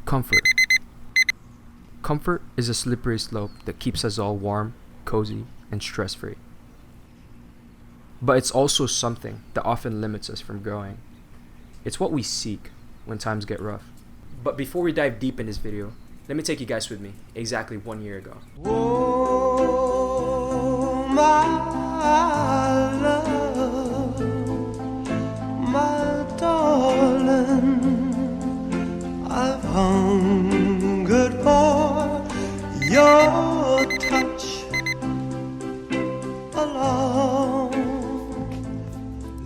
Comfort. Comfort is a slippery slope that keeps us all warm, cozy, and stress-free. But it's also something that often limits us from growing. It's what we seek when times get rough. But before we dive deep in this video, let me take you guys with me exactly 1 year ago. Oh, my love, my darling, I've hungered for your touch a long,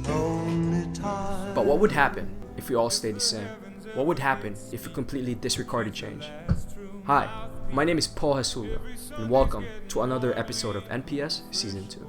lonely time. But what would happen if we all stayed the same? What would happen if we completely disregarded change? Hi, my name is Paul Hasulo, and welcome to another episode of NPS Season 2.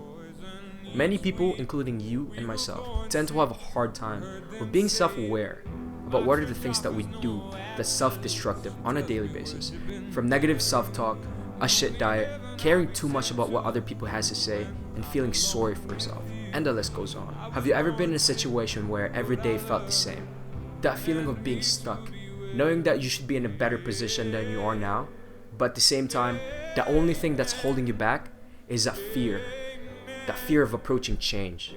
Many people, including you and myself, tend to have a hard time with being self-aware about what are the things that we do that's self-destructive on a daily basis. From negative self-talk, a shit diet, caring too much about what other people has to say, and feeling sorry for yourself, and the list goes on. Have you ever been in a situation where every day felt the same? That feeling of being stuck, knowing that you should be in a better position than you are now, but at the same time, the only thing that's holding you back is that fear of approaching change.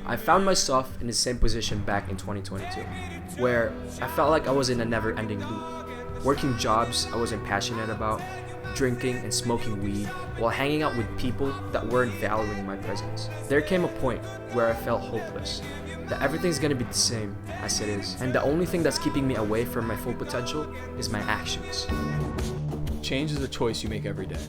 I found myself in the same position back in 2022, where I felt like I was in a never-ending loop, working jobs I wasn't passionate about, drinking and smoking weed while hanging out with people that weren't valuing my presence. There came a point where I felt hopeless, that everything's gonna be the same as it is, and the only thing that's keeping me away from my full potential is my actions. Change is a choice you make every day.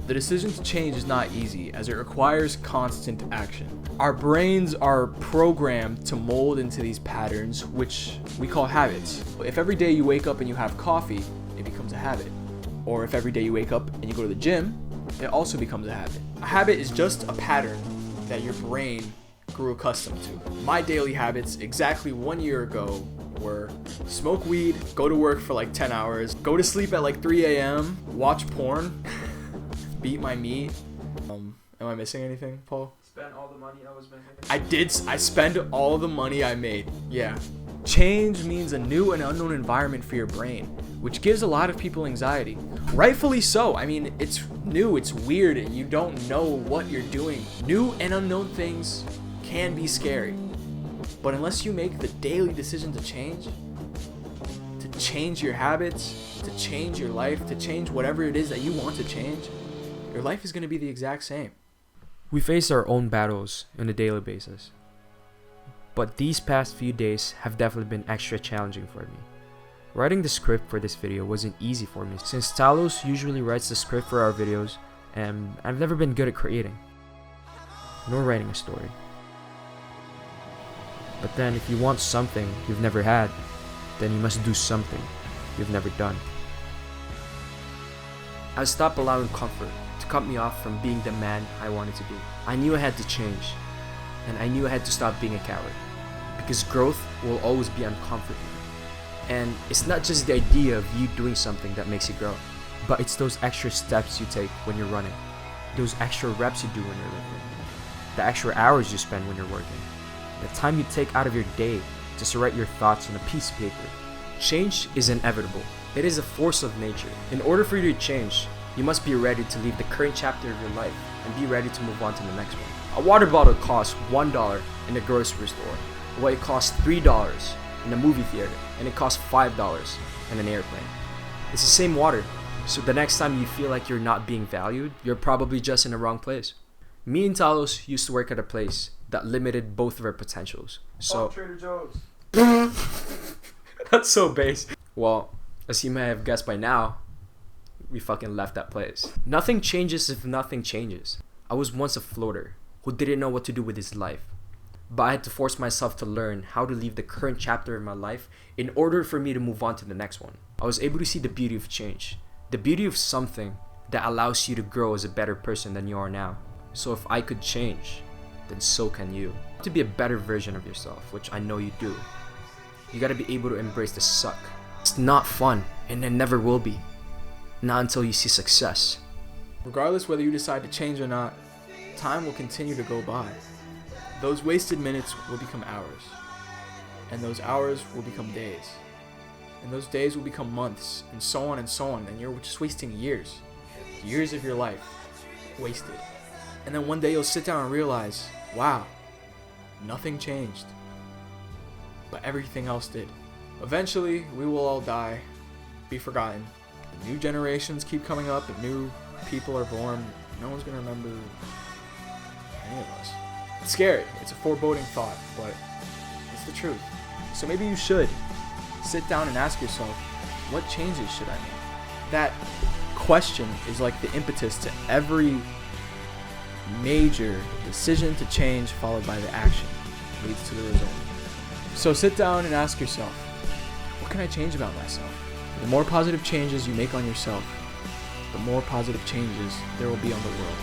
The decision to change is not easy, as it requires constant action. Our brains are programmed to mold into these patterns, which we call habits. If every day you wake up and you have coffee, it becomes a habit. Or if every day you wake up and you go to the gym, it also becomes a habit. A habit is just a pattern that your brain grew accustomed to. My daily habits exactly 1 year ago were smoke weed, go to work for like 10 hours, go to sleep at like 3 a.m., watch porn, beat my meat. Am I missing anything, Paul? Spend all the money I was making. I spend all the money I made. Yeah. Change means a new and unknown environment for your brain, which gives a lot of people anxiety. Rightfully so. I mean, it's new, it's weird, and you don't know what you're doing. New and unknown things can be scary. But unless you make the daily decision to change your habits, to change your life, to change whatever it is that you want to change, your life is going to be the exact same. We face our own battles on a daily basis. But these past few days have definitely been extra challenging for me. Writing the script for this video wasn't easy for me, since Talos usually writes the script for our videos, and I've never been good at creating, nor writing a story. But then if you want something you've never had, then you must do something you've never done. I stopped allowing comfort to cut me off from being the man I wanted to be. I knew I had to change, and I knew I had to stop being a coward, because growth will always be uncomfortable. And it's not just the idea of you doing something that makes you grow, but it's those extra steps you take when you're running, those extra reps you do when you're lifting, the extra hours you spend when you're working, the time you take out of your day just to write your thoughts on a piece of paper. Change is inevitable. It is a force of nature. In order for you to change, you must be ready to leave the current chapter of your life and be ready to move on to the next one. A water bottle costs $1 in the grocery store, while it costs $3 in a movie theater, and it costs $5 in an airplane. It's the same water, so the next time you feel like you're not being valued, you're probably just in the wrong place. Me and Talos used to work at a place that limited both of our potentials. So Trader Joe's. That's so base. Well, as you may have guessed by now, we fucking left that place. Nothing changes if nothing changes. I was once a floater who didn't know what to do with his life. But I had to force myself to learn how to leave the current chapter of my life in order for me to move on to the next one. I was able to see the beauty of change, the beauty of something that allows you to grow as a better person than you are now. So if I could change, then so can you. To be a better version of yourself, which I know you do, you gotta be able to embrace the suck. It's not fun, and it never will be. Not until you see success. Regardless whether you decide to change or not, time will continue to go by. Those wasted minutes will become hours, and those hours will become days. And those days will become months, and so on and so on, and you're just wasting years of your life wasted. And then one day you'll sit down and realize, wow, nothing changed, but everything else did. Eventually, we will all die, be forgotten. New generations keep coming up, and new people are born. No one's gonna remember any of us. It's scary. It's a foreboding thought, but it's the truth. So maybe you should sit down and ask yourself, what changes should I make? That question is like the impetus to every major decision to change, followed by the action leads to the result. So sit down and ask yourself, what can I change about myself? The more positive changes you make on yourself, the more positive changes there will be on the world.